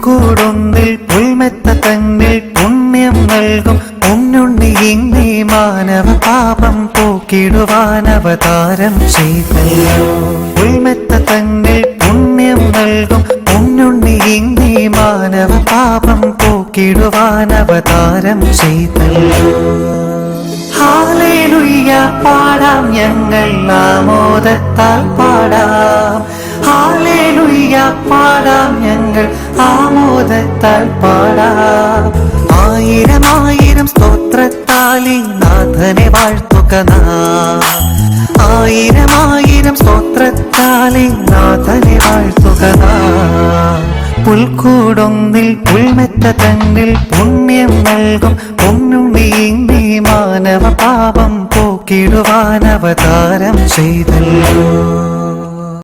പുൽക്കൂടൊന്നിൽ പുൽമെത്ത തന്നിൽ പുണ്യം നൽകും ഉണ്ണുണ്ണി ഇന്നീ മാനവ പാപം പോക്കിടുവാൻ അവതാരം ചെയ്തല്ലോ. പുൽമെത്ത തന്നിൽ പുണ്യം നൽകും ഉണ്ണുണ്ണി ഇന്നീ മാനവ പാപം പോക്കിടുവാൻ അവതാരം ചെയ്തല്ലോ. ഹല്ലേലൂയ പാടാം ഞങ്ങൾ ആമോദത്താൽ പാടാം. ഹല്ലേലൂയ പാടാം ഞങ്ങൾ ആമോദത്താൽ പാടാം. ആയിരം ആയിരം സ്തോത്രത്താലി നാഥനെ വാഴ്ത്തുക നാം. ആയിരം ആയിരം സ്തോത്രത്താലി നാഥനെ വാഴ്ത്തുക നാം. പുൽക്കൂടൊന്നിൽ പുൽമെത്ത തന്നിൽ പുണ്യം നൽകും ഉണ്ണുണ്ണി ഇന്നീ മാനവ പാപം പോക്കിടുവാൻ അവതാരം ചെയ്തല്ലോ.